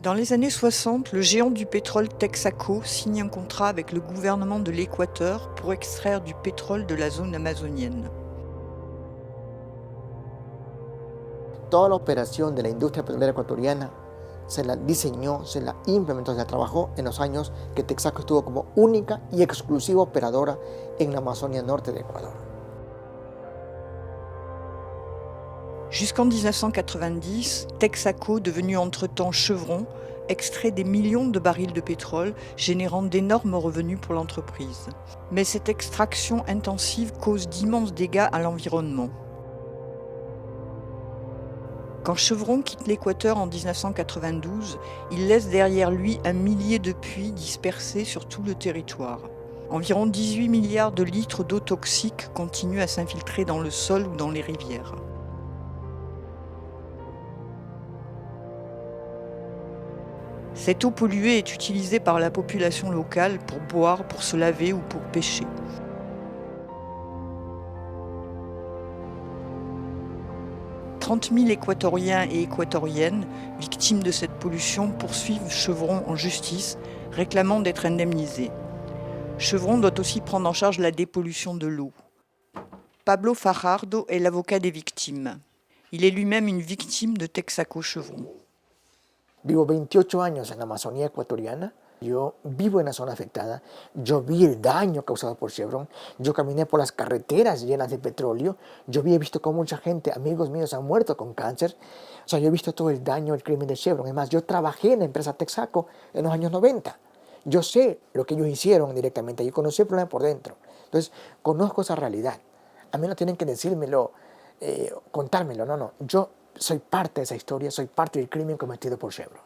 Dans les années 60, le géant du pétrole Texaco signe un contrat avec le gouvernement de l'Équateur pour extraire du pétrole de la zone amazonienne. Toda la operación de la industria petrolera ecuatoriana se la diseñó, se la implementó, se la trabajó en los años que Texaco estuvo como única y exclusiva operadora en la Amazonia norte de Ecuador. Jusqu'en 1990, Texaco, devenu entre-temps Chevron, extrait des millions de barils de pétrole, générant d'énormes revenus pour l'entreprise. Mais cette extraction intensive cause d'immenses dégâts à l'environnement. Quand Chevron quitte l'Équateur en 1992, il laisse derrière lui 1 millier de puits dispersés sur tout le territoire. Environ 18 milliards de litres d'eau toxique continuent à s'infiltrer dans le sol ou dans les rivières. Cette eau polluée est utilisée par la population locale pour boire, pour se laver ou pour pêcher. « 30 000 Équatoriens et Équatoriennes, victimes de cette pollution, poursuivent Chevron en justice, réclamant d'être indemnisés. Chevron doit aussi prendre en charge la dépollution de l'eau. Pablo Fajardo est l'avocat des victimes. Il est lui-même une victime de Texaco Chevron. Vivo 28 años en la Amazonía ecuatoriana, yo vivo en la zona afectada, yo vi el daño causado por Chevron, yo caminé por las carreteras llenas de petróleo, he visto cómo mucha gente, amigos míos, han muerto con cáncer, o sea, yo he visto todo el daño, el crimen de Chevron. Es más, yo trabajé en la empresa Texaco en los años 90, yo sé lo que ellos hicieron directamente, yo conocí el problema por dentro, entonces conozco esa realidad. A mí no tienen que decírmelo, contármelo, no, yo soy parte de esa historia, soy parte del crimen cometido por Chevron.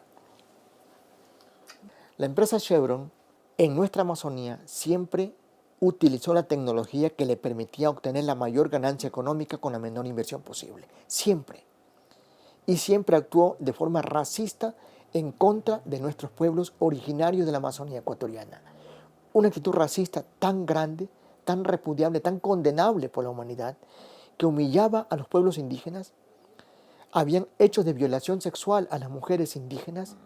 La empresa Chevron en nuestra Amazonía siempre utilizó la tecnología que le permitía obtener la mayor ganancia económica con la menor inversión posible. Siempre. Y siempre actuó de forma racista en contra de nuestros pueblos originarios de la Amazonía ecuatoriana. Una actitud racista tan grande, tan repudiable, tan condenable por la humanidad, que humillaba a los pueblos indígenas. Habían hechos de violación sexual a las mujeres indígenas,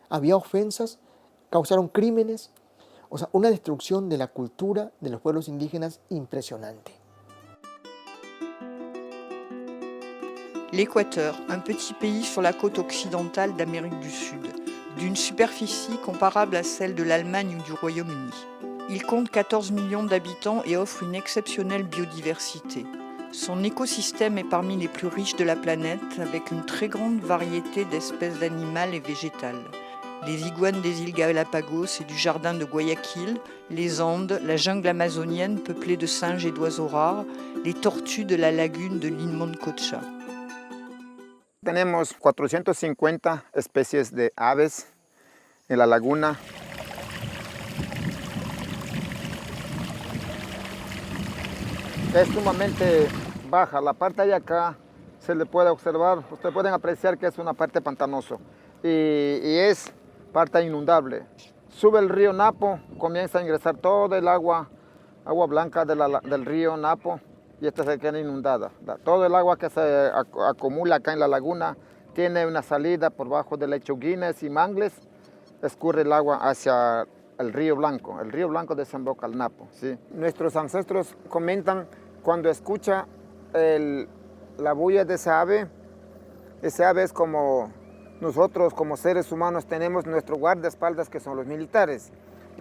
había ofensas, causaron crímenes, o sea, una destrucción de la cultura de los pueblos indígenas impresionante. L'Équateur, un petit pays sur la côte occidentale d'Amérique du Sud, d'une superficie comparable à celle de l'Allemagne ou du Royaume-Uni. Il compte 14 millions d'habitants et offre une exceptionnelle biodiversité. Son écosystème est parmi les plus riches de la planète, avec une très grande variété d'espèces animales et végétales. Les iguanes des îles Galapagos et du jardin de Guayaquil, les Andes, la jungle amazonienne peuplée de singes et d'oiseaux rares, les tortues de la lagune de l'île Moncocha. Tenemos 450 especies de aves en la laguna. Es sumamente baja, la parte de acá se le puede observar, ustedes pueden apreciar que es una parte pantanosa y es parte inundable. Sube el río Napo, comienza a ingresar todo el agua blanca del río Napo y esta se queda inundada. Todo el agua que se acumula acá en la laguna tiene una salida por bajo de lechuguines y mangles, escurre el agua hacia el río Blanco desemboca al Napo. ¿Sí? Nuestros ancestros comentan cuando escucha la bulla de esa ave es como nosotros como seres humanos tenemos nuestro guardaespaldas que son los militares,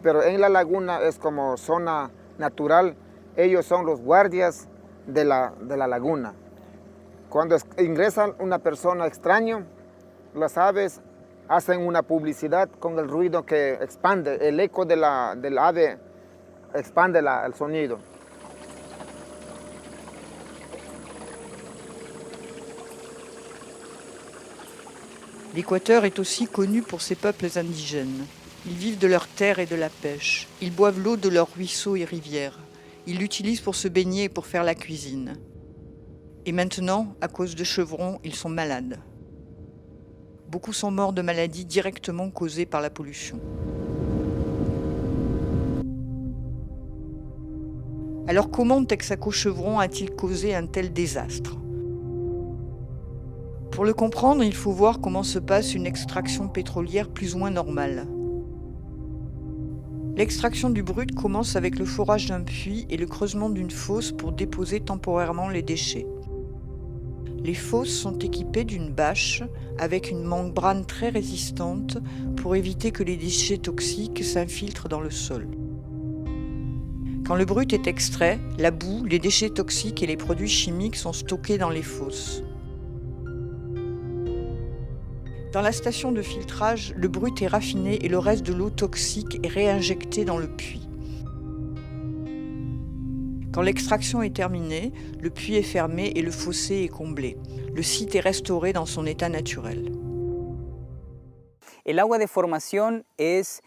pero en la laguna es como zona natural, ellos son los guardias de la laguna. Cuando ingresa una persona extraña, las aves hacen una publicidad con el ruido que expande, el eco del ave expande el sonido. L'Équateur est aussi connu pour ses peuples indigènes. Ils vivent de leurs terres et de la pêche. Ils boivent l'eau de leurs ruisseaux et rivières. Ils l'utilisent pour se baigner et pour faire la cuisine. Et maintenant, à cause de Chevron, ils sont malades. Beaucoup sont morts de maladies directement causées par la pollution. Alors comment Texaco Chevron a-t-il causé un tel désastre ? Pour le comprendre, il faut voir comment se passe une extraction pétrolière plus ou moins normale. L'extraction du brut commence avec le forage d'un puits et le creusement d'une fosse pour déposer temporairement les déchets. Les fosses sont équipées d'une bâche avec une membrane très résistante pour éviter que les déchets toxiques s'infiltrent dans le sol. Quand le brut est extrait, la boue, les déchets toxiques et les produits chimiques sont stockés dans les fosses. Dans la station de filtrage, le brut est raffiné et le reste de l'eau toxique est réinjecté dans le puits. Quand l'extraction est terminée, le puits est fermé et le fossé est comblé. Le site est restauré dans son état naturel. El agua de formación es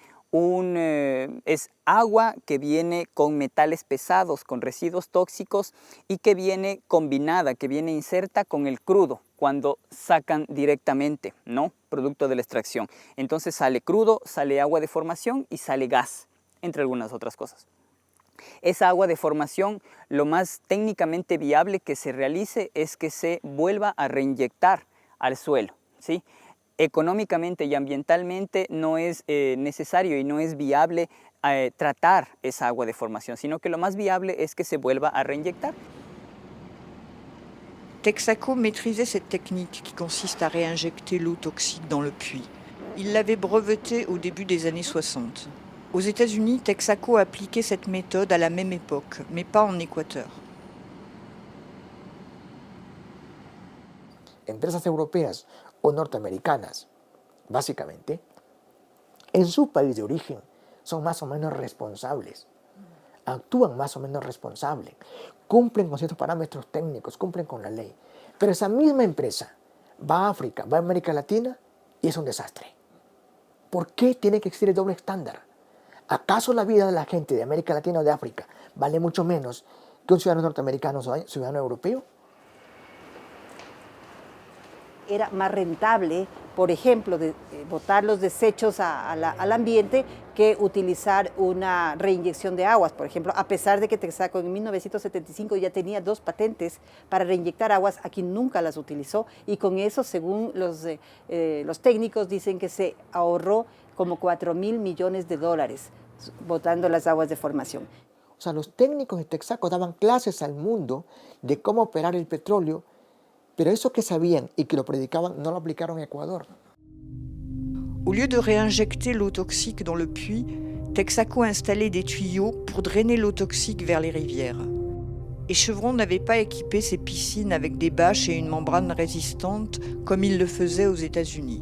agua que viene con metales pesados, con residuos tóxicos y que viene combinada, que viene inserta con el crudo cuando sacan directamente, ¿no? Producto de la extracción. Entonces sale crudo, sale agua de formación y sale gas, entre algunas otras cosas. Esa agua de formación, lo más técnicamente viable que se realice es que se vuelva a reinyectar al suelo, ¿sí? Económicamente y ambientalmente no es necesario y no es viable tratar esa agua de formación, sino que lo más viable es que se vuelva a reinyectar. Texaco maîtrisait cette technique qui consiste à réinjecter l'eau toxique dans le puits. Il l'avait brevetée au début des années 60. Aux États-Unis, Texaco appliquait cette méthode à la même époque, mais pas en Équateur. Empresas europeas o norteamericanas, básicamente, en su país de origen son más o menos responsables, actúan más o menos responsables, cumplen con ciertos parámetros técnicos, cumplen con la ley. Pero esa misma empresa va a África, va a América Latina y es un desastre. ¿Por qué tiene que existir el doble estándar? ¿Acaso la vida de la gente de América Latina o de África vale mucho menos que un ciudadano norteamericano o un ciudadano europeo? Era más rentable, por ejemplo, botar los desechos al ambiente que utilizar una reinyección de aguas. Por ejemplo, a pesar de que Texaco en 1975 ya tenía 2 patentes para reinyectar aguas, aquí nunca las utilizó y con eso, según los técnicos, dicen que se ahorró como $4,000 millones botando las aguas de formación. O sea, los técnicos de Texaco daban clases al mundo de cómo operar el petróleo, pero eso que sabían y que lo predicaban no lo aplicaron en Ecuador. Au lieu de réinjecter l'eau toxique dans le puits, Texaco installait des tuyaux pour drainer l'eau toxique vers les rivières. Et Chevron n'avait pas équipé ses piscines avec des bâches et une membrane résistante comme il le faisait aux États-Unis.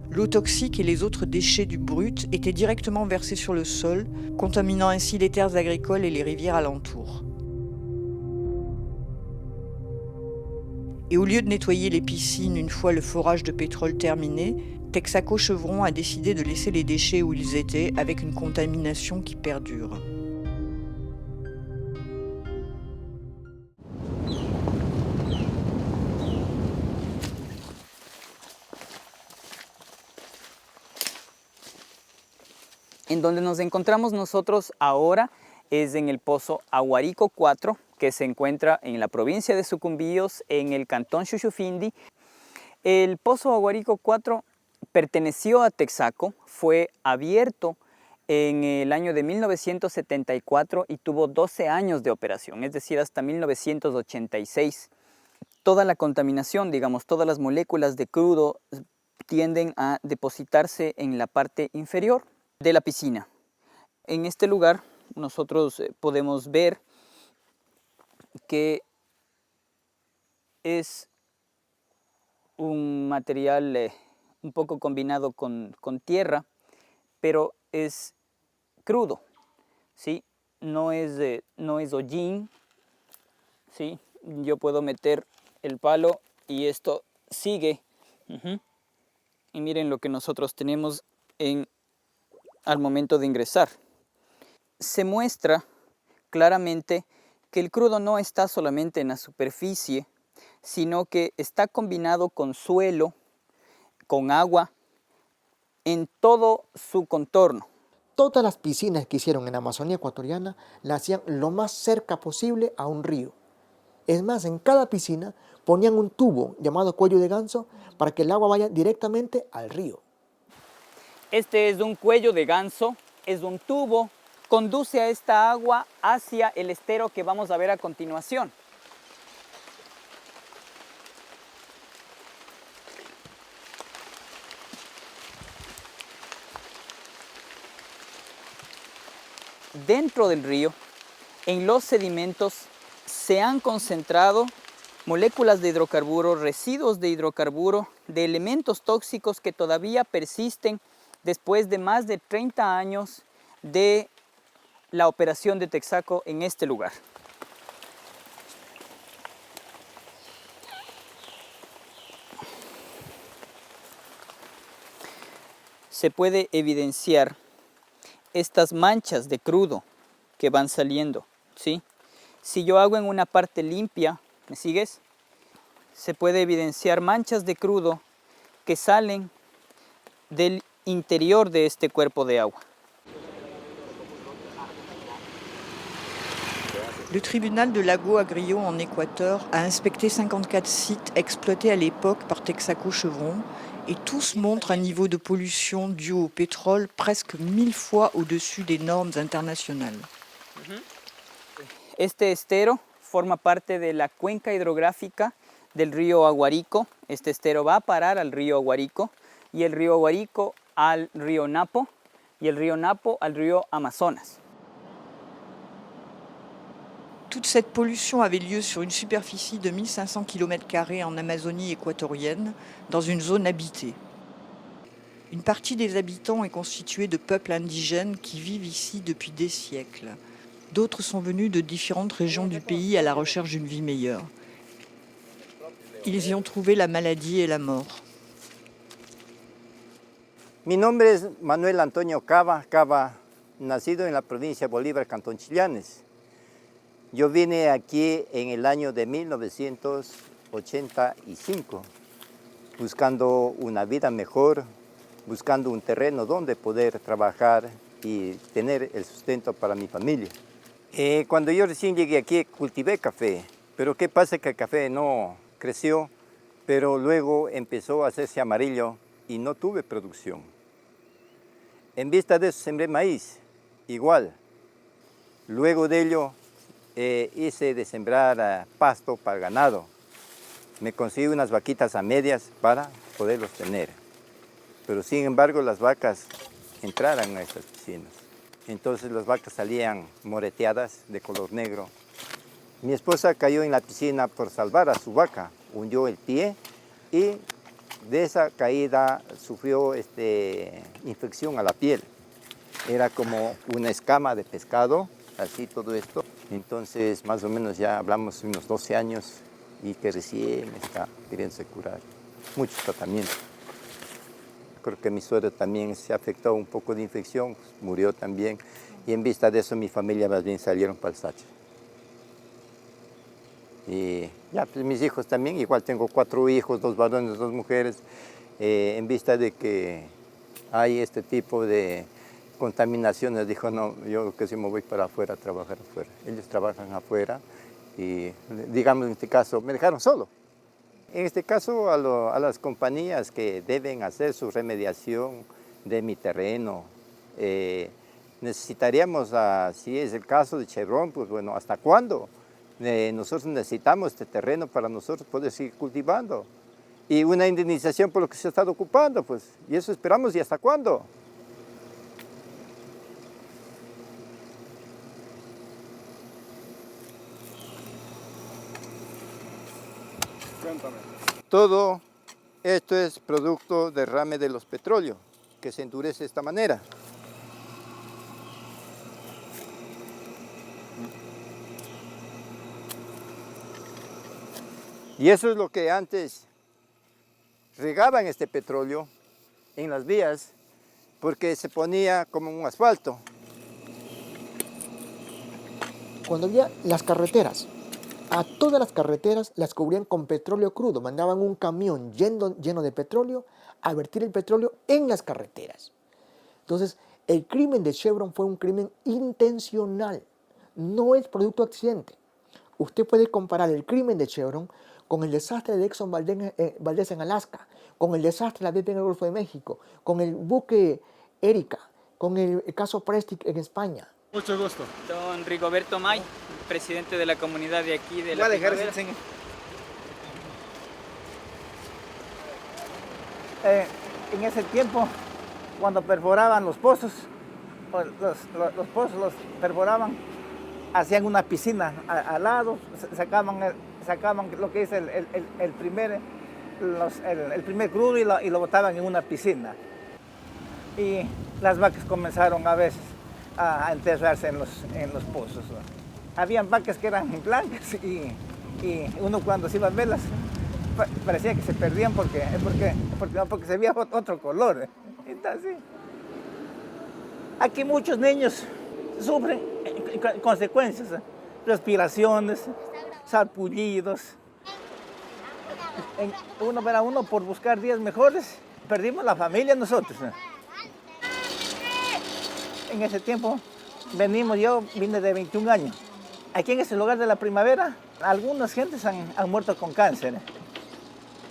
L'eau toxique et les autres déchets du brut étaient directement versés sur le sol, contaminant ainsi les terres agricoles et les rivières alentours. Et au lieu de nettoyer les piscines une fois le forage de pétrole terminé, Texaco Chevron a décidé de laisser les déchets où ils étaient avec une contamination qui perdure. En donde nos encontramos nosotros ahora es en el Pozo Aguarico 4, que se encuentra en la provincia de Sucumbíos, en el cantón Xuxufindi. El Pozo Aguarico 4 perteneció a Texaco, fue abierto en el año de 1974 y tuvo 12 años de operación, es decir, hasta 1986. Toda la contaminación, digamos, todas las moléculas de crudo tienden a depositarse en la parte inferior de la piscina. En este lugar nosotros podemos ver que es un material un poco combinado con tierra, pero es crudo, ¿sí? No es hollín, ¿sí? Yo puedo meter el palo y esto sigue. Y miren lo que nosotros tenemos al momento de ingresar. Se muestra claramente que el crudo no está solamente en la superficie, sino que está combinado con suelo, con agua, en todo su contorno. Todas las piscinas que hicieron en la Amazonía ecuatoriana las hacían lo más cerca posible a un río. Es más, en cada piscina ponían un tubo llamado cuello de ganso para que el agua vaya directamente al río. Este es un cuello de ganso, es un tubo, conduce a esta agua hacia el estero que vamos a ver a continuación. Dentro del río, en los sedimentos, se han concentrado moléculas de hidrocarburo, residuos de hidrocarburo, de elementos tóxicos que todavía persisten después de más de 30 años de la operación de Texaco en este lugar. Se puede evidenciar estas manchas de crudo que van saliendo, ¿sí? Si yo hago en una parte limpia, ¿me sigues? Se puede evidenciar manchas de crudo que salen del interior de este cuerpo de agua. Le tribunal de Lago-Agrio en Équateur a inspecté 54 sites exploités à l'époque par Texaco Chevron et tous montrent un niveau de pollution dû au pétrole presque 1000 fois au-dessus des normes internationales. Este estero forma parte de la cuenca hidrográfica del río Aguarico. Este estero va a parar al río Aguarico y el río Aguarico al río Napo y el río Napo al río Amazonas. Toute cette pollution avait lieu sur une superficie de 1500 km² en Amazonie équatorienne, dans une zone habitée. Une partie des habitants est constituée de peuples indigènes qui vivent ici depuis des siècles. D'autres sont venus de différentes régions du pays à la recherche d'une vie meilleure. Ils y ont trouvé la maladie et la mort. Mi nombre es Manuel Antonio Cava, nacido en la provincia de Bolívar, Cantón Chillanes. Yo vine aquí en el año de 1985, buscando una vida mejor, buscando un terreno donde poder trabajar y tener el sustento para mi familia. Cuando yo recién llegué aquí cultivé café, pero ¿qué pasa? Que el café no creció, pero luego empezó a hacerse amarillo y no tuve producción. En vista de eso sembré maíz, igual. Luego de ello hice de sembrar pasto para el ganado. Me conseguí unas vaquitas a medias para poderlos tener. Pero sin embargo las vacas entraron a estas piscinas. Entonces las vacas salían moreteadas de color negro. Mi esposa cayó en la piscina por salvar a su vaca, hundió el pie y de esa caída sufrió infección a la piel. Era como una escama de pescado, así todo esto. Entonces más o menos ya hablamos de unos 12 años y que recién está queriéndose curar. Muchos tratamientos. Creo que mi suegro también se afectó un poco de infección, murió también. Y en vista de eso mi familia más bien salieron para el Sache. Y ya, pues mis hijos también, igual tengo 4 hijos, 2 varones, 2 mujeres. En vista de que hay este tipo de contaminaciones, dijo, no, yo que sí me voy para afuera a trabajar afuera. Ellos trabajan afuera y, digamos, en este caso, me dejaron solo. En este caso, a las compañías que deben hacer su remediación de mi terreno, necesitaríamos, si es el caso de Chevron, pues bueno, ¿hasta cuándo? Nosotros necesitamos este terreno para nosotros poder seguir cultivando. Y una indemnización por lo que se ha estado ocupando, pues, y eso esperamos, ¿y hasta cuándo? Todo esto es producto derrame de los petróleos, que se endurece de esta manera. Y eso es lo que antes regaban este petróleo en las vías, porque se ponía como un asfalto. Cuando había las carreteras, a todas las carreteras las cubrían con petróleo crudo. Mandaban un camión lleno de petróleo a vertir el petróleo en las carreteras. Entonces, el crimen de Chevron fue un crimen intencional. No es producto de accidente. Usted puede comparar el crimen de Chevron con el desastre de Exxon Valdez en Alaska, con el desastre de la BP en el Golfo de México, con el buque Erika, con el caso Prestige en España. Mucho gusto. Don Rigoberto May, presidente de la comunidad de aquí de la Primavera. En ese tiempo, cuando perforaban los pozos, los pozos los perforaban, hacían una piscina al lado, sacaban lo que es el primer crudo y lo botaban en una piscina. Y las vacas comenzaron a veces a enterrarse en los pozos, ¿no? Habían vacas que eran blancas y uno cuando se iba a verlas parecía que se perdían porque se veía otro color. Entonces, aquí muchos niños sufren consecuencias, respiraciones, sarpullidos. Uno para uno, por buscar días mejores, perdimos la familia nosotros. En ese tiempo yo vine de 21 años. Aquí en ese lugar de la Primavera, algunas gentes han muerto con cáncer.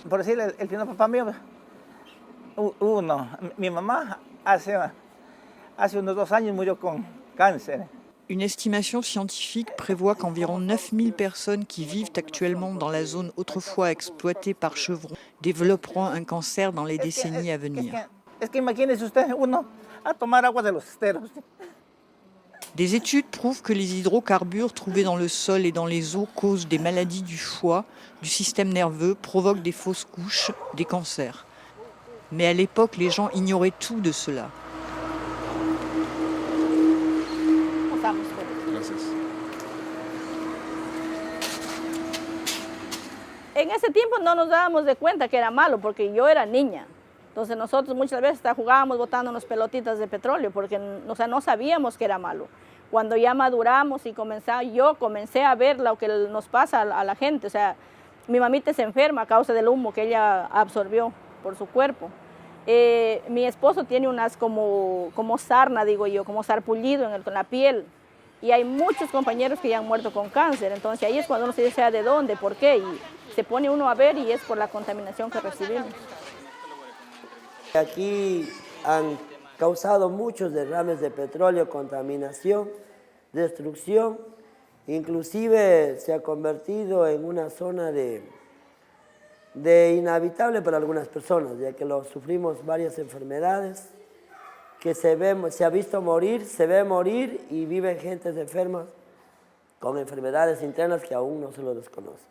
Por decir, el primer papá mío, mi mamá hace unos 2 años murió con cáncer. Une estimation scientifique prévoit qu'environ 9000 personnes qui vivent actuellement dans la zone autrefois exploitée par Chevron développeront un cancer dans les décennies à venir. Es que imagínese usted, uno a tomar agua de los esteros. Des études prouvent que les hydrocarbures trouvés dans le sol et dans les eaux causent des maladies du foie, du système nerveux, provoquent des fausses couches, des cancers. Mais à l'époque, les gens ignoraient tout de cela. Gracias. En ese tiempo no nos dábamos de cuenta que era malo, porque yo era niña. Entonces nosotros muchas veces hasta jugábamos botándonos pelotitas de petróleo, porque no sabíamos que era malo. Cuando ya maduramos y yo comencé a ver lo que nos pasa a la gente. O sea, mi mamita se enferma a causa del humo que ella absorbió por su cuerpo. Mi esposo tiene unas como sarna, digo yo, como sarpullido en la piel. Y hay muchos compañeros que ya han muerto con cáncer. Entonces ahí es cuando uno se dice de dónde, por qué. Y se pone uno a ver y es por la contaminación que recibimos. Aquí han causado muchos derrames de petróleo, contaminación, destrucción. Inclusive se ha convertido en una zona de inhabitable para algunas personas, ya que sufrimos varias enfermedades que se ha visto morir, se ve morir y viven gentes enfermas con enfermedades internas que aún no se lo desconoce.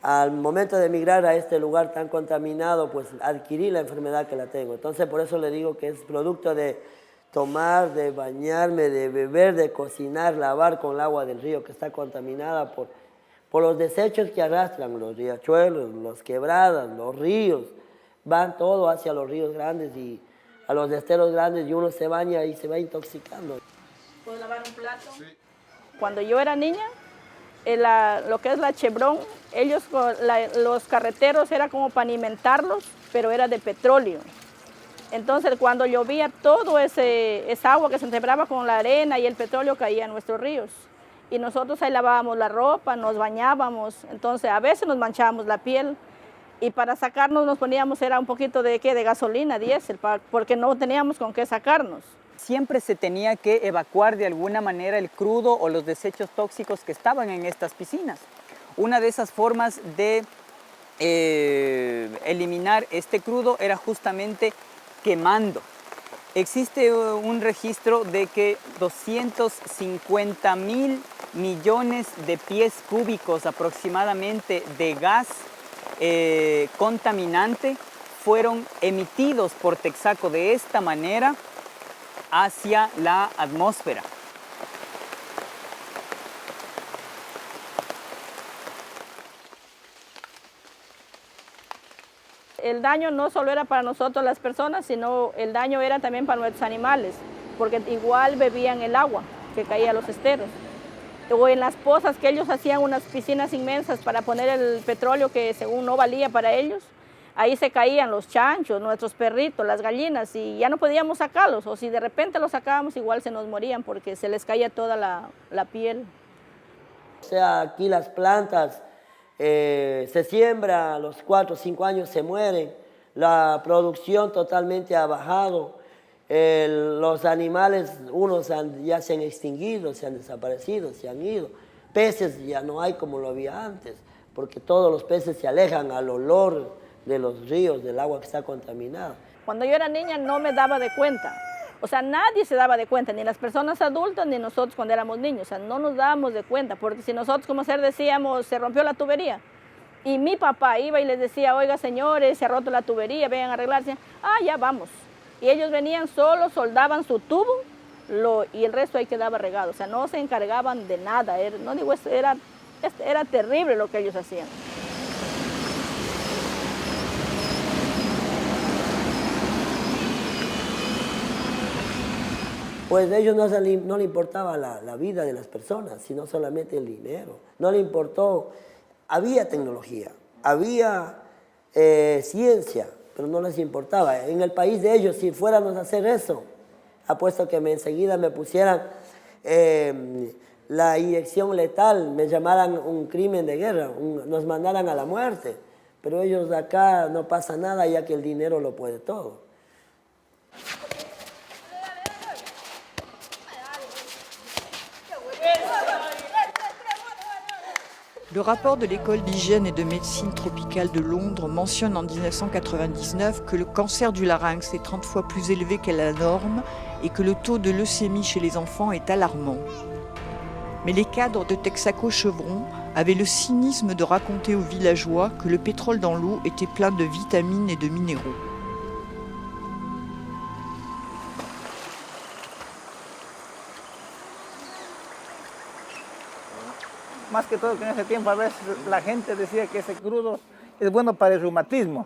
Al momento de emigrar a este lugar tan contaminado, pues adquirí la enfermedad que la tengo. Entonces por eso le digo que es producto de tomar, de bañarme, de beber, de cocinar, lavar con el agua del río que está contaminada por los desechos que arrastran los riachuelos, las quebradas, los ríos. Van todo hacia los ríos grandes y a los esteros grandes y uno se baña y se va intoxicando. ¿Puedo lavar un plato? Sí. Cuando yo era niña, lo que es la Chevron, los carreteros era como para alimentarlos, pero era de petróleo. Entonces cuando llovía, todo esa agua que se enterraba con la arena y el petróleo caía en nuestros ríos. Y nosotros ahí lavábamos la ropa, nos bañábamos, entonces a veces nos manchábamos la piel. Y para sacarnos nos poníamos, era un poquito de gasolina, diésel, porque no teníamos con qué sacarnos. Siempre se tenía que evacuar de alguna manera el crudo o los desechos tóxicos que estaban en estas piscinas. Una de esas formas de eliminar este crudo era justamente quemando. Existe un registro de que 250.000 millones de pies cúbicos aproximadamente de gas contaminante fueron emitidos por Texaco de esta manera hacia la atmósfera. El daño no solo era para nosotros las personas, sino el daño era también para nuestros animales, porque igual bebían el agua que caía a los esteros. O en las pozas que ellos hacían unas piscinas inmensas para poner el petróleo que según no valía para ellos, ahí se caían los chanchos, nuestros perritos, las gallinas y ya no podíamos sacarlos, o si de repente los sacábamos igual se nos morían porque se les caía toda la piel. O sea, aquí las plantas se siembra, a los 4 o 5 años se mueren, la producción totalmente ha bajado, los animales, unos ya se han extinguido, se han desaparecido, se han ido, peces ya no hay como lo había antes, porque todos los peces se alejan al olor de los ríos, del agua que está contaminada. Cuando yo era niña no me daba de cuenta. O sea, nadie se daba de cuenta, ni las personas adultas, ni nosotros cuando éramos niños. O sea, no nos dábamos de cuenta, porque si nosotros como ser decíamos, se rompió la tubería, y mi papá iba y les decía, oiga señores, se ha roto la tubería, vengan a arreglarse. Ah, ya vamos. Y ellos venían solos, soldaban su tubo, y el resto ahí quedaba regado. O sea, no se encargaban de nada. No digo, era terrible lo que ellos hacían. Pues a ellos no le importaba la vida de las personas, sino solamente el dinero. No le importó, había tecnología, había ciencia, pero no les importaba. En el país de ellos, si fuéramos a hacer eso, apuesto que enseguida me pusieran la inyección letal, me llamaran un crimen de guerra, nos mandaran a la muerte. Pero ellos de acá no pasa nada, ya que el dinero lo puede todo. Le rapport de l'École d'hygiène et de médecine tropicale de Londres mentionne en 1999 que le cancer du larynx est 30 fois plus élevé qu'à la norme et que le taux de leucémie chez les enfants est alarmant. Mais les cadres de Texaco Chevron avaient le cynisme de raconter aux villageois que le pétrole dans l'eau était plein de vitamines et de minéraux. Más que todo que en ese tiempo a veces la gente decía que ese crudo es bueno para el reumatismo,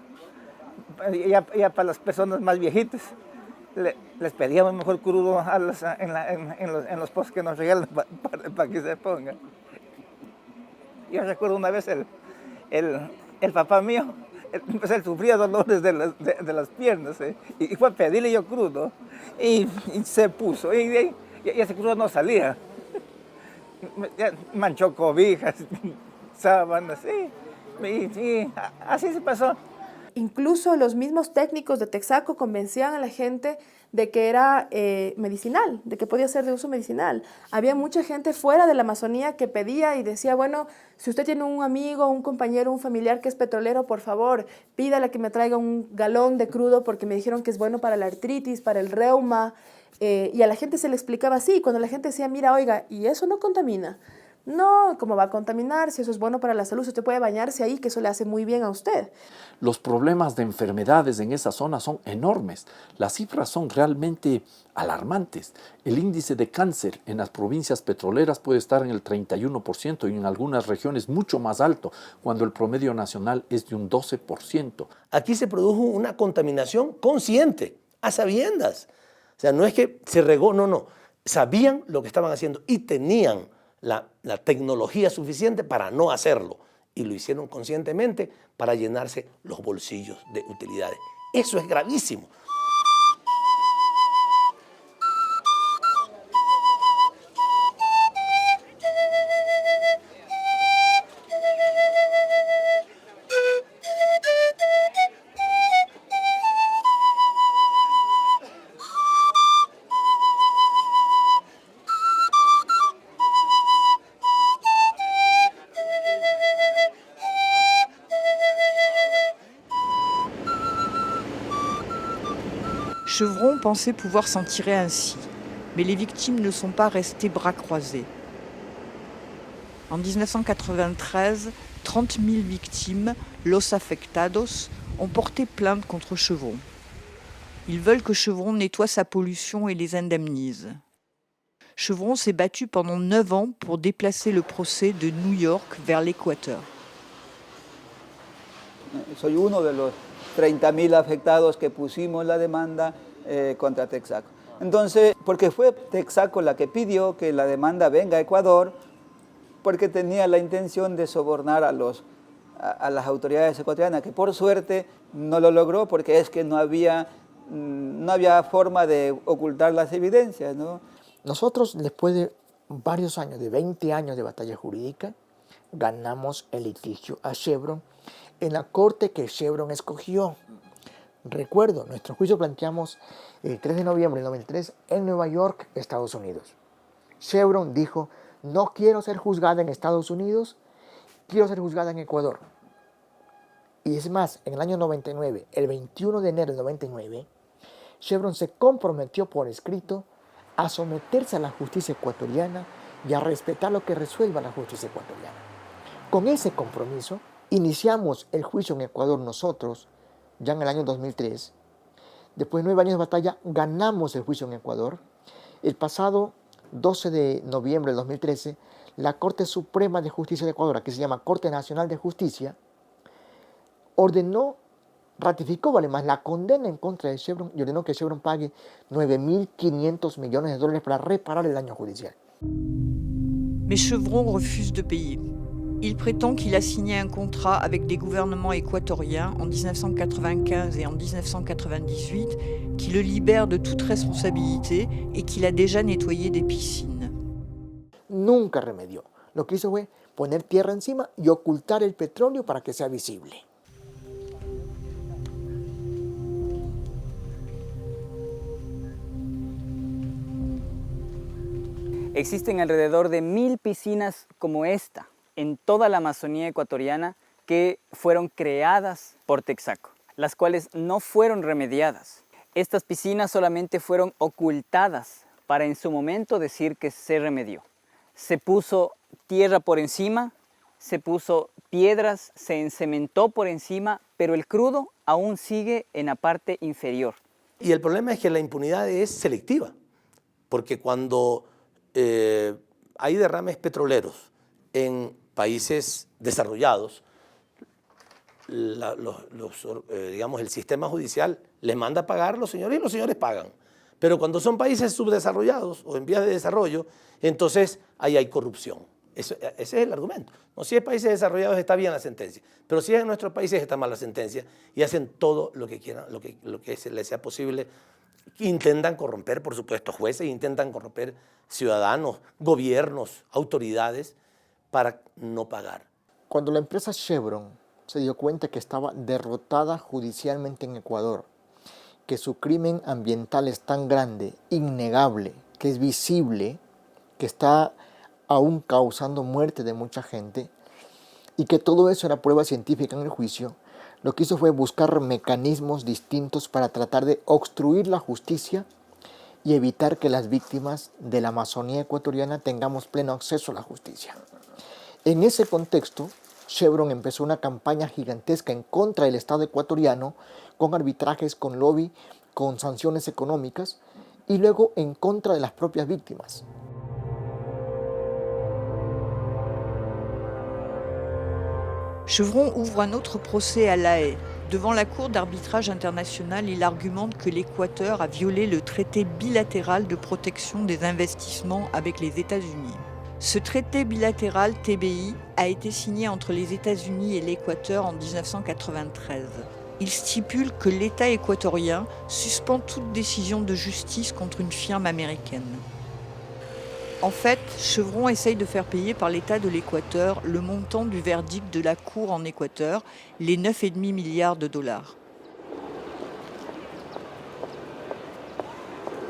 ya para las personas más viejitas. Les pedíamos mejor crudo en los postes que nos regalan para que se pongan. Yo recuerdo una vez el papá mío, él sufría dolores de las piernas, y fue a pedirle yo crudo y se puso, y ese crudo no salía. Manchó cobijas, sábanas, y así se pasó. Incluso los mismos técnicos de Texaco convencían a la gente de que era medicinal, de que podía ser de uso medicinal. Había mucha gente fuera de la Amazonía que pedía y decía, bueno, si usted tiene un amigo, un compañero, un familiar que es petrolero, por favor, pídale que me traiga un galón de crudo porque me dijeron que es bueno para la artritis, para el reuma. Y a la gente se le explicaba así, cuando la gente decía, mira, oiga, ¿y eso no contamina? No, ¿cómo va a contaminar? Si eso es bueno para la salud, usted puede bañarse ahí, que eso le hace muy bien a usted. Los problemas de enfermedades en esa zona son enormes. Las cifras son realmente alarmantes. El índice de cáncer en las provincias petroleras puede estar en el 31% y en algunas regiones mucho más alto, cuando el promedio nacional es de un 12%. Aquí se produjo una contaminación consciente, a sabiendas. O sea, no es que se regó, no. Sabían lo que estaban haciendo y tenían la tecnología suficiente para no hacerlo. Y lo hicieron conscientemente para llenarse los bolsillos de utilidades. Eso es gravísimo. Chevron pensait pouvoir s'en tirer ainsi, mais les victimes ne sont pas restées bras croisés. En 1993, 30 000 victimes, los afectados, ont porté plainte contre Chevron. Ils veulent que Chevron nettoie sa pollution et les indemnise. Chevron s'est battu pendant 9 ans pour déplacer le procès de New York vers l'Équateur. Soy uno de los 30.000 afectados que pusimos la demanda contra Texaco. Entonces, porque fue Texaco la que pidió que la demanda venga a Ecuador, porque tenía la intención de sobornar a las autoridades ecuatorianas, que por suerte no lo logró, porque es que no había forma de ocultar las evidencias, ¿no? Nosotros, después de varios años, de 20 años de batalla jurídica, ganamos el litigio a Chevron en la corte que Chevron escogió. Recuerdo, nuestro juicio planteamos el 3 de noviembre del 2003 en Nueva York, Estados Unidos. Chevron dijo, no quiero ser juzgada en Estados Unidos, quiero ser juzgada en Ecuador. Y es más, en el año 99, el 21 de enero del 99, Chevron se comprometió por escrito a someterse a la justicia ecuatoriana y a respetar lo que resuelva la justicia ecuatoriana. Con ese compromiso, iniciamos el juicio en Ecuador nosotros, ya en el año 2003. Después de 9 años de batalla, ganamos el juicio en Ecuador. El pasado 12 de noviembre de 2013, la Corte Suprema de Justicia de Ecuador, que se llama Corte Nacional de Justicia, ratificó además la condena en contra de Chevron y ordenó que Chevron pague 9.500 millones de dólares para reparar el daño judicial. Mais Chevron refuse de payer. Il prétend qu'il a signé un contrat avec des gouvernements équatoriens en 1995 et en 1998 qui le libère de toute responsabilité et qu'il a déjà nettoyé des piscines. Nunca remedió. Lo que hizo fue poner tierra encima y ocultar el petróleo para que sea visible. Existen alrededor de 1000 piscinas como esta en toda la Amazonía ecuatoriana que fueron creadas por Texaco, las cuales no fueron remediadas. Estas piscinas solamente fueron ocultadas para en su momento decir que se remedió. Se puso tierra por encima, se puso piedras, se encementó por encima, pero el crudo aún sigue en la parte inferior. Y el problema es que la impunidad es selectiva, porque cuando hay derrames petroleros en países desarrollados, digamos, el sistema judicial les manda a pagar a los señores y los señores pagan. Pero cuando son países subdesarrollados o en vías de desarrollo, entonces ahí hay corrupción. Ese es el argumento. No, si es países desarrollados está bien la sentencia, pero si es en nuestros países está mal la sentencia y hacen todo lo que quieran, lo que se les sea posible. Intentan corromper, por supuesto, jueces, intentan corromper ciudadanos, gobiernos, autoridades para no pagar. Cuando la empresa Chevron se dio cuenta que estaba derrotada judicialmente en Ecuador, que su crimen ambiental es tan grande, innegable, que es visible, que está aún causando muerte de mucha gente y que todo eso era prueba científica en el juicio, lo que hizo fue buscar mecanismos distintos para tratar de obstruir la justicia y evitar que las víctimas de la Amazonía ecuatoriana tengamos pleno acceso a la justicia. En ese contexto, Chevron empezó una campaña gigantesca en contra del Estado ecuatoriano, con arbitrajes, con lobby, con sanciones económicas y luego en contra de las propias víctimas. Chevron ouvre un autre procès à La Haye. Devant la Cour d'arbitrage internationale, il argumente que l'Équateur a violé le traité bilatéral de protection des investissements avec les États-Unis. Ce traité bilatéral TBI a été signé entre les États-Unis et l'Équateur en 1993. Il stipule que l'État équatorien suspend toute décision de justice contre une firme américaine. En fait, Chevron essaye de faire payer par l'État de l'Équateur le montant du verdict de la Cour en Équateur, les 9,5 milliards de dollars.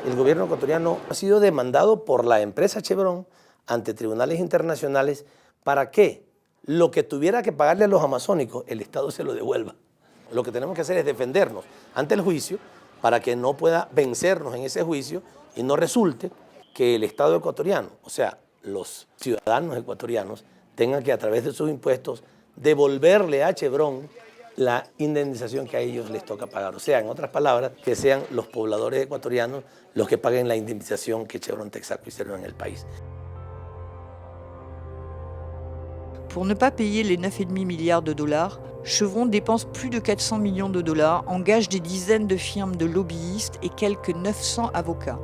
El gobierno ecuatoriano ha sido demandado por la empresa Chevron ante tribunales internacionales para que lo que tuviera que pagarle a los amazónicos, el Estado se lo devuelva. Lo que tenemos que hacer es defendernos ante el juicio para que no pueda vencernos en ese juicio y no resulte que el Estado ecuatoriano, o sea, los ciudadanos ecuatorianos, tengan que a través de sus impuestos devolverle a Chevron la indemnización que a ellos les toca pagar. O sea, en otras palabras, que sean los pobladores ecuatorianos los que paguen la indemnización que Chevron Texaco hicieron en el país. Pour ne pas payer les 9,5 milliards de dollars, Chevron dépense plus de 400 millions de dollars, engage des dizaines de firmes de lobbyistes et quelques 900 avocats.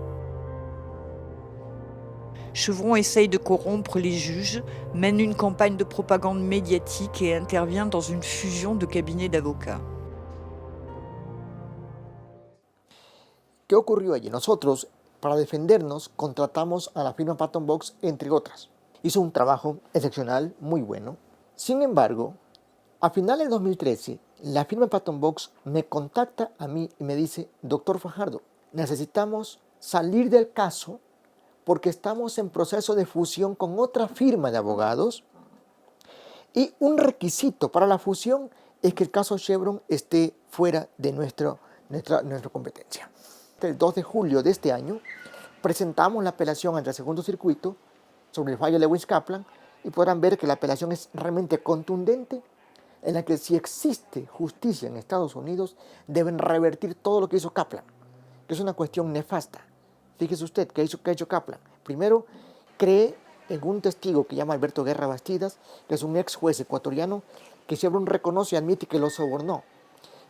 Chevron essaye de corrompre les juges, mène une campagne de propagande médiatique et intervient dans une fusion de cabinets d'avocats. ¿Qué ocurrió allí? Nosotros Para defendernos, contratamos a la firma Patton Box, entre otras. Hizo un trabajo excepcional, muy bueno. Sin embargo, a finales de 2013, la firma Patton Box me contacta a mí y me dice: doctor Fajardo, necesitamos salir del caso porque estamos en proceso de fusión con otra firma de abogados y un requisito para la fusión es que el caso Chevron esté fuera de nuestra competencia. El 2 de julio de este año presentamos la apelación ante el segundo circuito sobre el fallo de Lewis Kaplan y podrán ver que la apelación es realmente contundente, en la que si existe justicia en Estados Unidos deben revertir todo lo que hizo Kaplan, que es una cuestión nefasta. Fíjese usted, ¿qué ha hecho Kaplan? Primero, cree en un testigo que llama Alberto Guerra Bastidas, que es un ex juez ecuatoriano, que Chevron reconoce y admite que lo sobornó,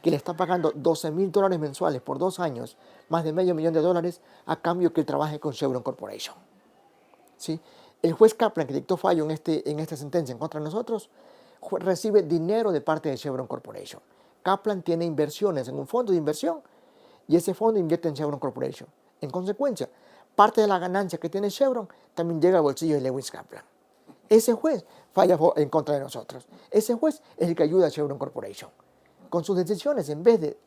que le está pagando $12,000 mensuales por 2 años, más de $500,000, a cambio que él trabaje con Chevron Corporation. ¿Sí? El juez Kaplan, que dictó fallo en esta sentencia en contra de nosotros, recibe dinero de parte de Chevron Corporation. Kaplan tiene inversiones en un fondo de inversión y ese fondo invierte en Chevron Corporation. En consecuencia, parte de la ganancia que tiene Chevron también llega al bolsillo de Lewis Kaplan. Ese juez falla en contra de nosotros. Ese juez es el que ayuda a Chevron Corporation. Con sus decisiones, en vez de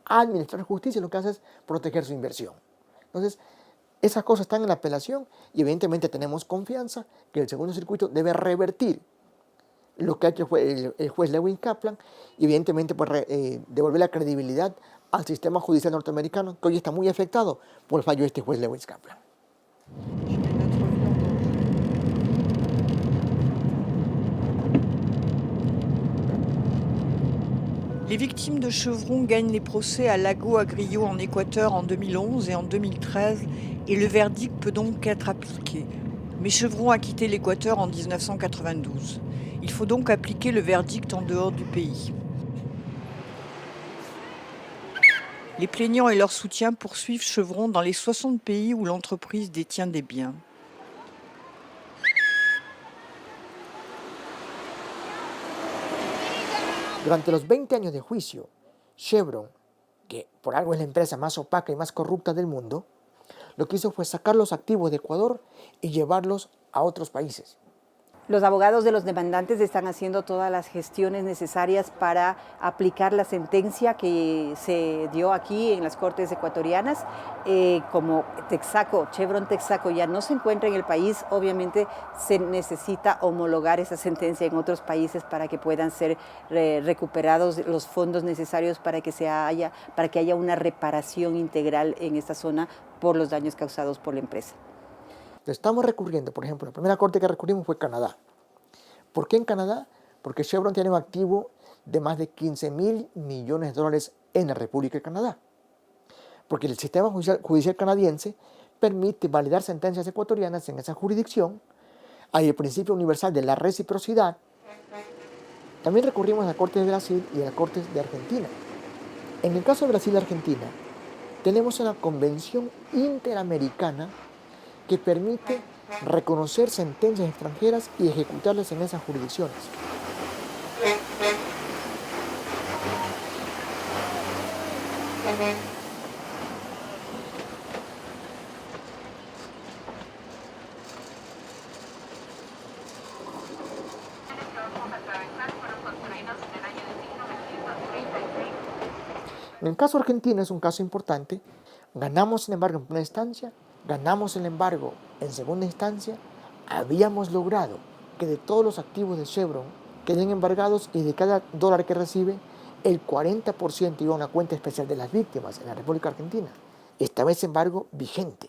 administrar justicia, lo que hace es proteger su inversión. Entonces, esas cosas están en la apelación y evidentemente tenemos confianza que el segundo circuito debe revertir lo que ha hecho el juez Lewis Kaplan y evidentemente pues, devolver la credibilidad al sistema judicial norteamericano, que hoy está muy afectado por el fallo de este juez Lewis Kaplan. Les victimes de Chevron gagnent les procès à Lago Agrio en Équateur en 2011 et en 2013 et le verdict peut donc être appliqué. Mais Chevron a quitté l'Équateur en 1992. Il faut donc appliquer le verdict en dehors du pays. Les plaignants et leurs soutiens poursuivent Chevron dans les 60 pays où l'entreprise détient des biens. Durante los 20 años de juicio, Chevron, que por algo es la empresa más opaca y más corrupta del mundo, lo que hizo fue sacar los activos de Ecuador y llevarlos a otros países. Los abogados de los demandantes están haciendo todas las gestiones necesarias para aplicar la sentencia que se dio aquí en las Cortes ecuatorianas. Como Texaco, Chevron Texaco ya no se encuentra en el país, obviamente se necesita homologar esa sentencia en otros países para que puedan ser recuperados los fondos necesarios para que haya una reparación integral en esta zona por los daños causados por la empresa. Estamos recurriendo, por ejemplo, la primera corte que recurrimos fue Canadá. ¿Por qué en Canadá? Porque Chevron tiene un activo de más de $15,000 millones en la República de Canadá. Porque el sistema judicial canadiense permite validar sentencias ecuatorianas en esa jurisdicción. Hay el principio universal de la reciprocidad. También recurrimos a la Corte de Brasil y a la Corte de Argentina. En el caso de Brasil y Argentina, tenemos una convención interamericana que permite reconocer sentencias extranjeras y ejecutarlas en esas jurisdicciones. En el caso argentino es un caso importante. Ganamos, sin embargo, en primera instancia, ganamos el embargo en segunda instancia. Habíamos logrado que de todos los activos de Chevron queden embargados y de cada dólar que recibe, el 40% iba a una cuenta especial de las víctimas en la República Argentina. Estaba ese embargo vigente.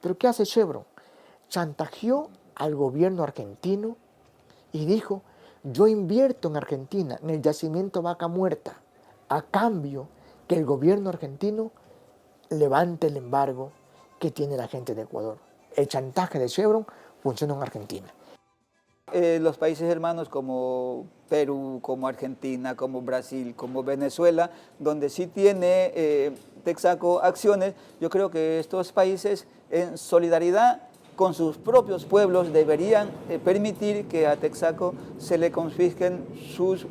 ¿Pero qué hace Chevron? Chantajeó al gobierno argentino y dijo: yo invierto en Argentina, en el yacimiento Vaca Muerta, a cambio que el gobierno argentino levante el embargo que tiene la gente de Ecuador. El chantaje de Chevron funciona en Argentina. Los países hermanos como Perú, como Argentina, como Brasil, como Venezuela, donde sí tiene Texaco acciones, yo creo que estos países en solidaridad con sus propios pueblos deberían permitir que a Texaco se le confisquen sus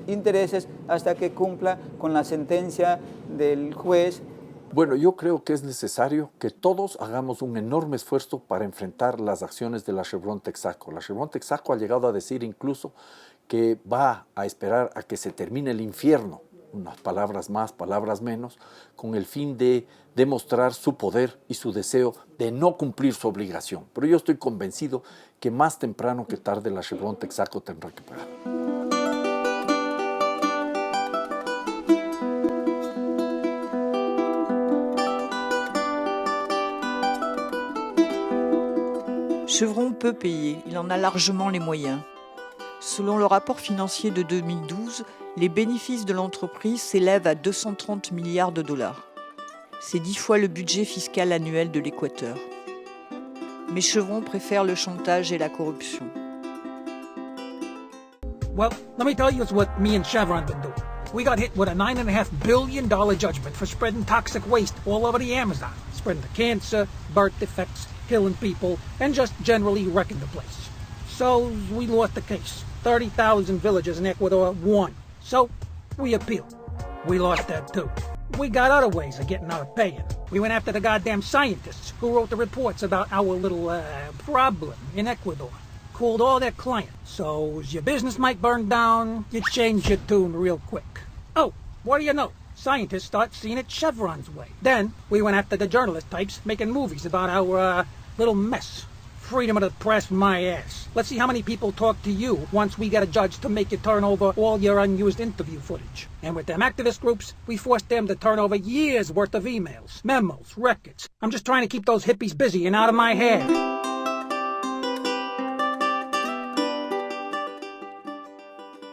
intereses hasta que cumpla con la sentencia del juez Bueno, yo creo que es necesario que todos hagamos un enorme esfuerzo para enfrentar las acciones de la Chevron Texaco. La Chevron Texaco ha llegado a decir incluso que va a esperar a que se termine el infierno, unas palabras más, palabras menos, con el fin de demostrar su poder y su deseo de no cumplir su obligación. Pero yo estoy convencido que más temprano que tarde la Chevron Texaco tendrá que pagar. Chevron peut payer, il en a largement les moyens. Selon le rapport financier de 2012, les bénéfices de l'entreprise s'élèvent à 230 milliards de dollars. C'est 10 fois le budget fiscal annuel de l'Équateur. Mais Chevron préfère le chantage et la corruption. Well, let me tell you what me and Chevron been doing. We got hit with a $9.5 billion judgment for spreading toxic waste all over the Amazon, spreading the cancer, birth defects, killing people, and just generally wrecking the place. So we lost the case. 30,000 villagers in Ecuador won. So we appealed. We lost that too. We got other ways of getting our paying. We went after the goddamn scientists who wrote the reports about our little problem in Ecuador. Called all their clients. So as your business might burn down, you change your tune real quick. Oh, what do you know? Scientists start seeing it Chevron's way. Then we went after the journalist types making movies about our little mess. Freedom of the press, my ass. Let's see how many people talk to you once we get a judge to make you turn over all your unused interview footage. And with them activist groups, we forced them to turn over years' worth of emails, memos, records. I'm just trying to keep those hippies busy and out of my hair.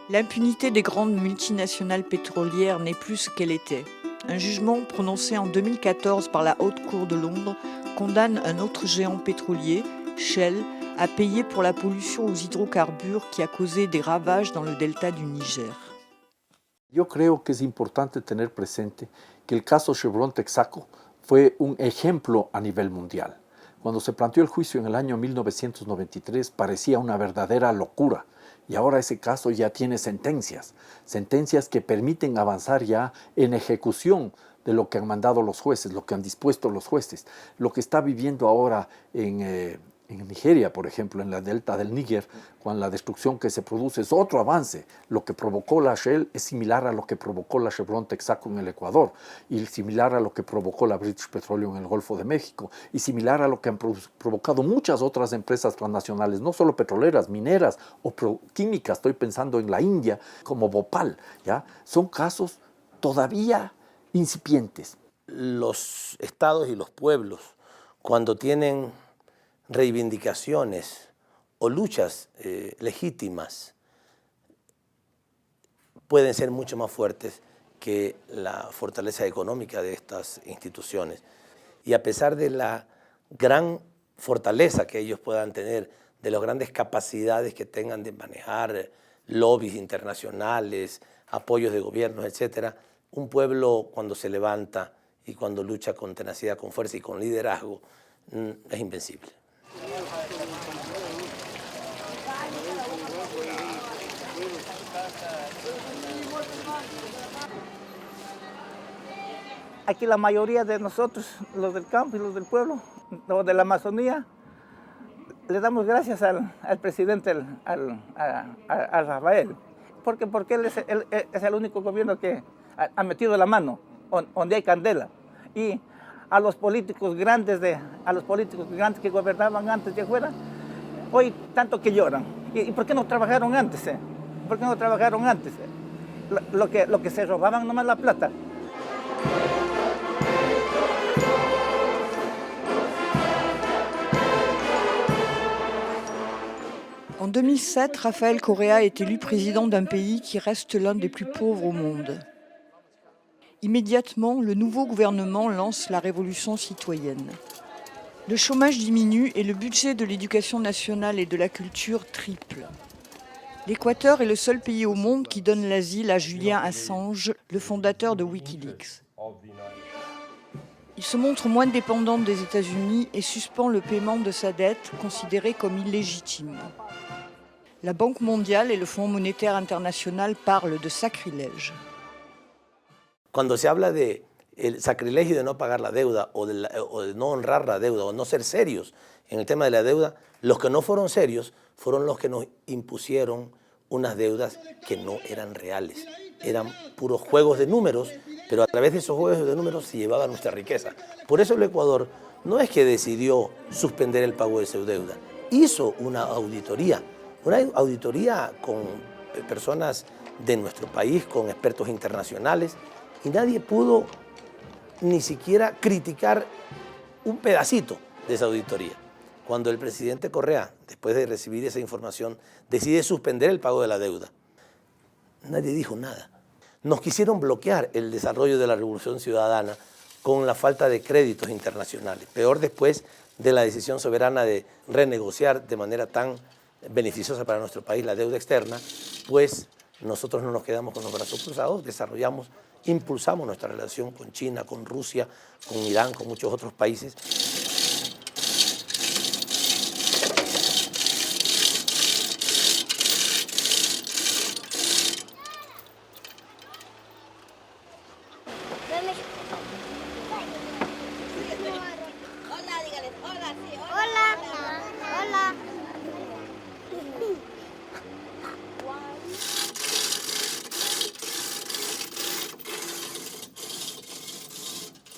L'impunité des grandes multinationales pétrolières n'est plus ce qu'elle était. Un jugement prononcé en 2014 par la Haute Cour de Londres condamne un autre géant pétrolier, Shell, à payer pour la pollution aux hydrocarbures qui a causé des ravages dans le delta du Níger. Yo creo que es importante tener presente que el caso Chevron Texaco fue un ejemplo a nivel mundial. Cuando se planteó el juicio en el año 1993 parecía una verdadera locura. Y ahora ese caso ya tiene sentencias que permiten avanzar ya en ejecución de lo que han mandado los jueces, lo que han dispuesto los jueces. Lo que está viviendo ahora en Nigeria, por ejemplo, en la delta del Níger, con la destrucción que se produce, es otro avance. Lo que provocó la Shell es similar a lo que provocó la Chevron Texaco en el Ecuador, y similar a lo que provocó la British Petroleum en el Golfo de México, y similar a lo que han provocado muchas otras empresas transnacionales, no solo petroleras, mineras o químicas. Estoy pensando en la India, como Bhopal, ¿ya? Son casos todavía incipientes. Los estados y los pueblos, cuando tienen reivindicaciones o luchas legítimas, pueden ser mucho más fuertes que la fortaleza económica de estas instituciones. Y a pesar de la gran fortaleza que ellos puedan tener, de las grandes capacidades que tengan de manejar lobbies internacionales, apoyos de gobiernos, etc., un pueblo cuando se levanta y cuando lucha con tenacidad, con fuerza y con liderazgo, es invencible. Aquí la mayoría de nosotros, los del campo y los del pueblo, los de la Amazonía, le damos gracias al presidente, a Rafael, porque él es el único gobierno que ha metido la mano donde hay candela. Y a los políticos grandes que gobernaban antes de afuera, hoy tanto que lloran. ¿Y por qué no trabajaron antes? ¿Por qué no trabajaron antes? Lo que se robaban nomás la plata. En 2007, Rafael Correa est élu président d'un pays qui reste l'un des plus pauvres au monde. Immédiatement, le nouveau gouvernement lance la révolution citoyenne. Le chômage diminue et le budget de l'éducation nationale et de la culture triple. L'Équateur est le seul pays au monde qui donne l'asile à Julian Assange, le fondateur de Wikileaks. Il se montre moins dépendant des États-Unis et suspend le paiement de sa dette, considérée comme illégitime. La Banque mondiale et le Fonds monétaire international parlent de sacrilège. Cuando se habla de el sacrilegio de no pagar la deuda o de no honrar la deuda o no ser serios en el tema de la deuda, los que no fueron serios fueron los que nos impusieron unas deudas que no eran reales. Eran puros juegos de números, pero a través de esos juegos de números se llevaba nuestra riqueza. Por eso el Ecuador no es que decidió suspender el pago de su deuda, hizo una auditoría con personas de nuestro país, con expertos internacionales, y nadie pudo ni siquiera criticar un pedacito de esa auditoría. Cuando el presidente Correa, después de recibir esa información, decide suspender el pago de la deuda, nadie dijo nada. Nos quisieron bloquear el desarrollo de la Revolución Ciudadana con la falta de créditos internacionales. Peor después de la decisión soberana de renegociar de manera tan beneficiosa para nuestro país la deuda externa, pues nosotros no nos quedamos con los brazos cruzados, impulsamos nuestra relación con China, con Rusia, con Irán, con muchos otros países.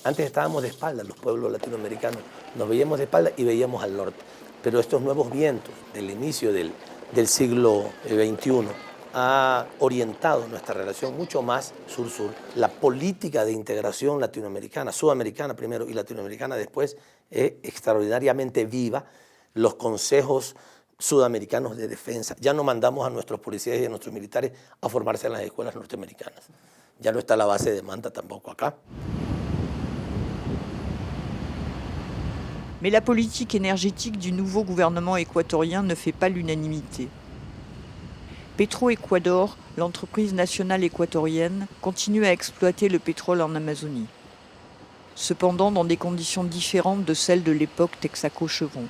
Antes estábamos de espaldas, los pueblos latinoamericanos, nos veíamos de espaldas y veíamos al norte. Pero estos nuevos vientos del inicio del siglo XXI ha orientado nuestra relación mucho más sur-sur. La política de integración latinoamericana, sudamericana primero y latinoamericana después, es extraordinariamente viva. Los consejos sudamericanos de defensa, ya no mandamos a nuestros policías y a nuestros militares a formarse en las escuelas norteamericanas. Ya no está la base de Manta tampoco acá. Mais la politique énergétique du nouveau gouvernement équatorien ne fait pas l'unanimité. Petroecuador, l'entreprise nationale équatorienne, continue à exploiter le pétrole en Amazonie. Cependant dans des conditions différentes de celles de l'époque Texaco-Chevron.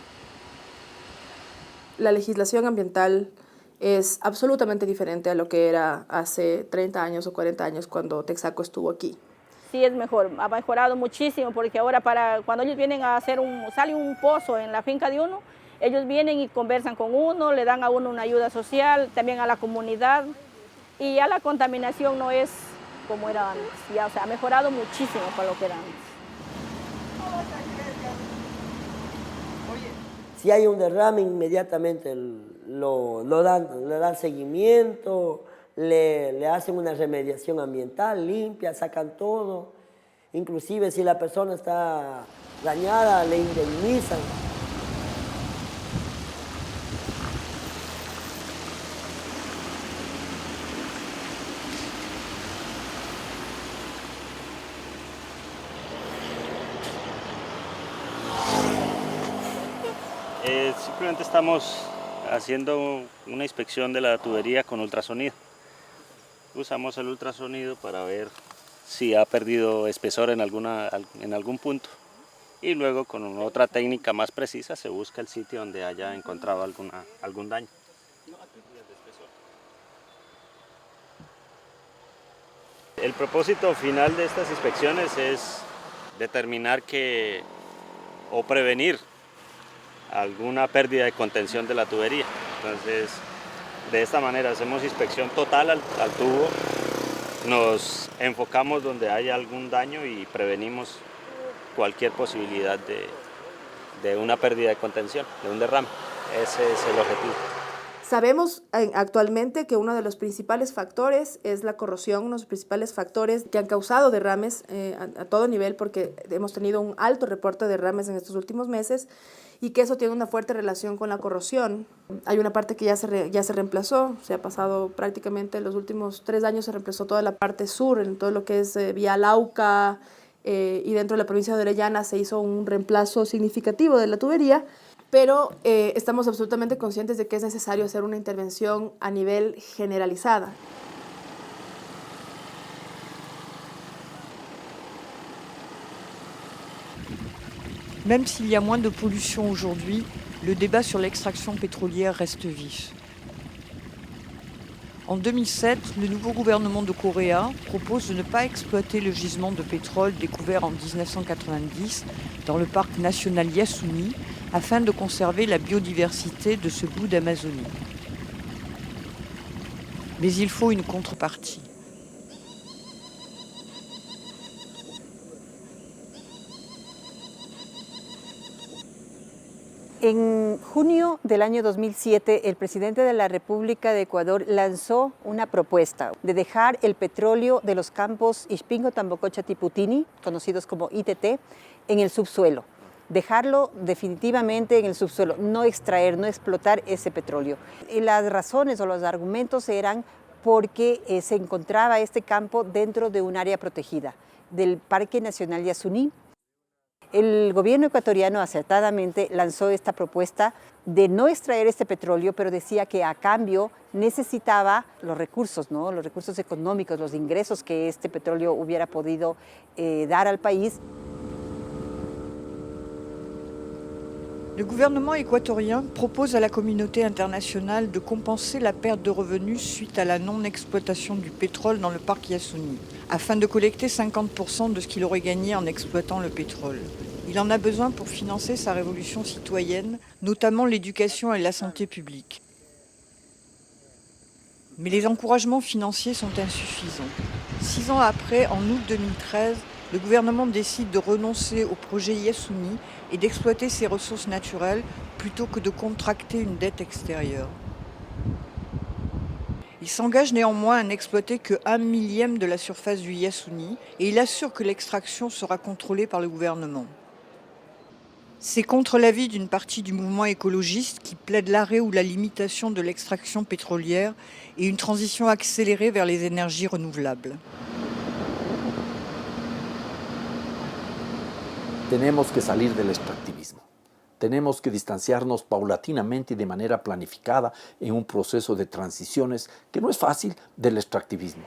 La legislación ambiental es absolutamente diferente a lo que era hace 30 años o 40 años cuando Texaco estuvo aquí. Sí, es mejor, ha mejorado muchísimo porque ahora cuando ellos vienen a hacer sale un pozo en la finca de uno, ellos vienen y conversan con uno, le dan a uno una ayuda social, también a la comunidad, y ya la contaminación no es como era antes, ya, o sea, ha mejorado muchísimo para lo que era antes. Si hay un derrame, inmediatamente le dan seguimiento, le hacen una remediación ambiental limpia, sacan todo. Inclusive si la persona está dañada, le indemnizan. Simplemente estamos haciendo una inspección de la tubería con ultrasonido. Usamos el ultrasonido para ver si ha perdido espesor en algún punto. Y luego con otra técnica más precisa se busca el sitio donde haya encontrado algún daño. El propósito final de estas inspecciones es determinar o prevenir alguna pérdida de contención de la tubería. Entonces, de esta manera hacemos inspección total al tubo, nos enfocamos donde haya algún daño y prevenimos cualquier posibilidad de una pérdida de contención, de un derrame. Ese es el objetivo. Sabemos actualmente que uno de los principales factores es la corrosión, uno de los principales factores que han causado derrames a todo nivel, porque hemos tenido un alto reporte de derrames en estos últimos meses, y que eso tiene una fuerte relación con la corrosión. Hay una parte que ya se reemplazó, se ha pasado prácticamente los últimos 3 años, se reemplazó toda la parte sur, en todo lo que es vía Lauca, y dentro de la provincia de Orellana se hizo un reemplazo significativo de la tubería, pero estamos absolutamente conscientes de que es necesario hacer una intervención a nivel generalizada. Même s'il y a moins de pollution aujourd'hui, le débat sur l'extraction pétrolière reste vif. En 2007, le nouveau gouvernement de Corée propose de ne pas exploiter le gisement de pétrole découvert en 1990 dans le parc national Yasuni afin de conserver la biodiversité de ce bout d'Amazonie. Mais il faut une contrepartie. En junio del año 2007, el presidente de la República de Ecuador lanzó una propuesta de dejar el petróleo de los campos Ixpingo, Tambococha, Tiputini, conocidos como ITT, en el subsuelo. Dejarlo definitivamente en el subsuelo, no extraer, no explotar ese petróleo. Y las razones o los argumentos eran porque se encontraba este campo dentro de un área protegida del Parque Nacional Yasuní. El gobierno ecuatoriano acertadamente lanzó esta propuesta de no extraer este petróleo, pero decía que a cambio necesitaba los recursos, ¿no? Los recursos económicos, los ingresos que este petróleo hubiera podido dar al país. Le gouvernement équatorien propose à la communauté internationale de compenser la perte de revenus suite à la non-exploitation du pétrole dans le parc Yasuni, afin de collecter 50% de ce qu'il aurait gagné en exploitant le pétrole. Il en a besoin pour financer sa révolution citoyenne, notamment l'éducation et la santé publique. Mais les encouragements financiers sont insuffisants. 6 ans après, en août 2013, le gouvernement décide de renoncer au projet Yasuni et d'exploiter ses ressources naturelles plutôt que de contracter une dette extérieure. Il s'engage néanmoins à n'exploiter que 1/1000 de la surface du Yasuni et il assure que l'extraction sera contrôlée par le gouvernement. C'est contre l'avis d'une partie du mouvement écologiste qui plaide l'arrêt ou la limitation de l'extraction pétrolière et une transition accélérée vers les énergies renouvelables. Tenemos que salir del extractivismo. Tenemos que distanciarnos paulatinamente y de manera planificada en un proceso de transiciones que no es fácil del extractivismo.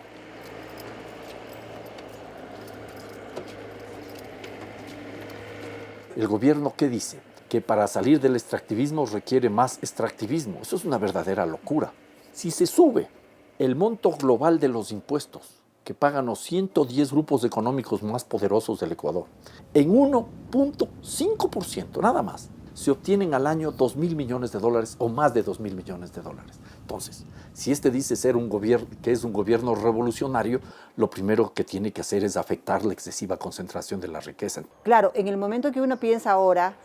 El gobierno, ¿qué dice? Que para salir del extractivismo requiere más extractivismo. Eso es una verdadera locura. Si se sube el monto global de los impuestos que pagan los 110 grupos económicos más poderosos del Ecuador, en 1.5%, nada más, se obtienen al año 2.000 millones de dólares o más de 2.000 millones de dólares. Entonces, si este dice ser un gobierno que es un gobierno revolucionario, lo primero que tiene que hacer es afectar la excesiva concentración de la riqueza. Claro, en el momento que uno piensa ahora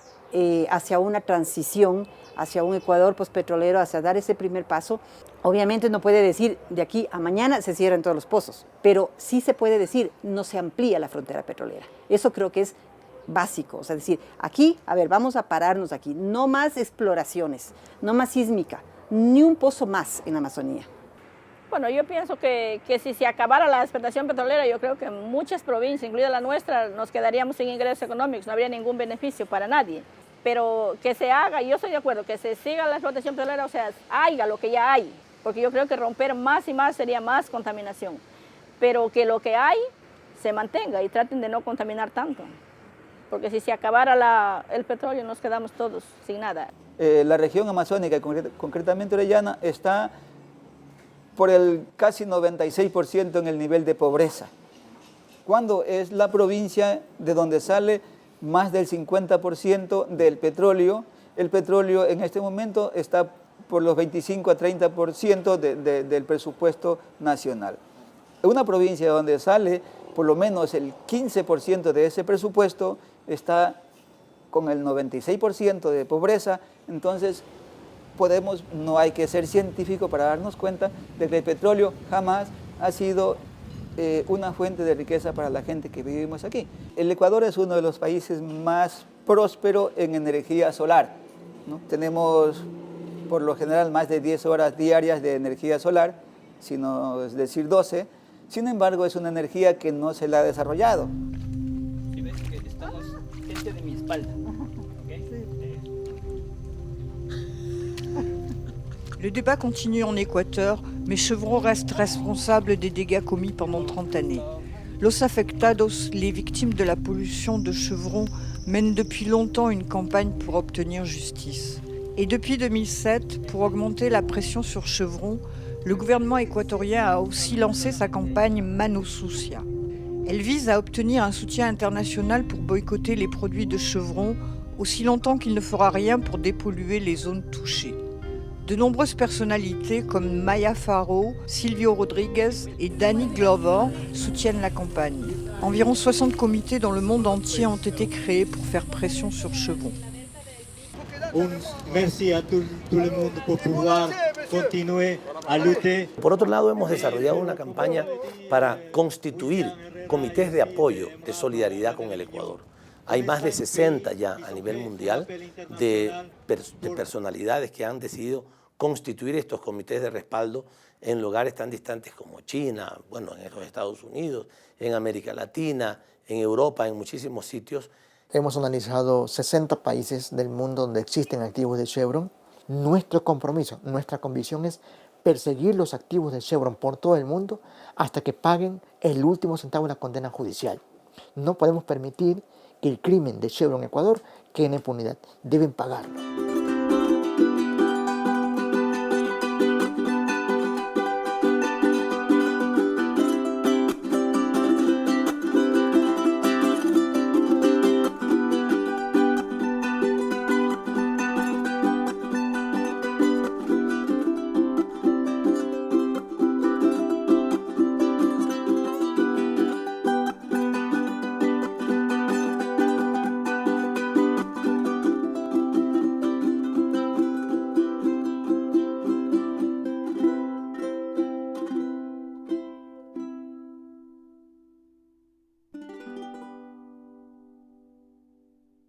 hacia una transición, hacia un Ecuador postpetrolero, hacia dar ese primer paso, obviamente no puede decir de aquí a mañana se cierran todos los pozos, pero sí se puede decir no se amplía la frontera petrolera. Eso creo que es básico, o sea, decir, aquí, a ver, vamos a pararnos aquí, no más exploraciones, no más sísmica, ni un pozo más en la Amazonía. Bueno, yo pienso que si se acabara la explotación petrolera, yo creo que en muchas provincias, incluida la nuestra, nos quedaríamos sin ingresos económicos, no habría ningún beneficio para nadie. Pero que se haga, yo estoy de acuerdo, que se siga la explotación petrolera, o sea, haya lo que ya hay, porque yo creo que romper más y más sería más contaminación. Pero que lo que hay se mantenga y traten de no contaminar tanto. Porque si se acabara el petróleo nos quedamos todos sin nada. La región amazónica, concretamente Orellana, está por el casi 96% en el nivel de pobreza, cuando es la provincia de donde sale más del 50% del petróleo. El petróleo en este momento está por los 25 a 30% del presupuesto nacional. Una provincia donde sale por lo menos el 15% de ese presupuesto está con el 96% de pobreza. Entonces no hay que ser científico para darnos cuenta de que el petróleo jamás ha sido una fuente de riqueza para la gente que vivimos aquí. El Ecuador es uno de los países más prósperos en energía solar, ¿no? Tenemos por lo general más de 10 horas diarias de energía solar, sino es decir 12. Sin embargo, es una energía que no se la ha desarrollado. Si ves que estamos gente de mi espalda. Le débat continue en Équateur, mais Chevron reste responsable des dégâts commis pendant 30 années. Los Afectados, les victimes de la pollution de Chevron, mènent depuis longtemps une campagne pour obtenir justice. Et depuis 2007, pour augmenter la pression sur Chevron, le gouvernement équatorien a aussi lancé sa campagne Mano Sucia. Elle vise à obtenir un soutien international pour boycotter les produits de Chevron aussi longtemps qu'il ne fera rien pour dépolluer les zones touchées. De nombreuses personnalités comme Maya Farrow, Silvio Rodriguez et Danny Glover soutiennent la campagne. Environ 60 comités dans le monde entier ont été créés pour faire pression sur Chevron. Un merci a tout le mundo por pouvoir continuer a luchar. Por otro lado, hemos desarrollado una campaña para constituir comités de apoyo, de solidaridad con el Ecuador. Hay más de 60 ya a nivel mundial de personalidades que han decidido constituir estos comités de respaldo en lugares tan distantes como China, bueno, en los Estados Unidos, en América Latina, en Europa, en muchísimos sitios. Hemos analizado 60 países del mundo donde existen activos de Chevron. Nuestro compromiso, nuestra convicción es perseguir los activos de Chevron por todo el mundo hasta que paguen el último centavo de la condena judicial. No podemos permitir que el crimen de Chevron Ecuador quede en impunidad. Deben pagarlo.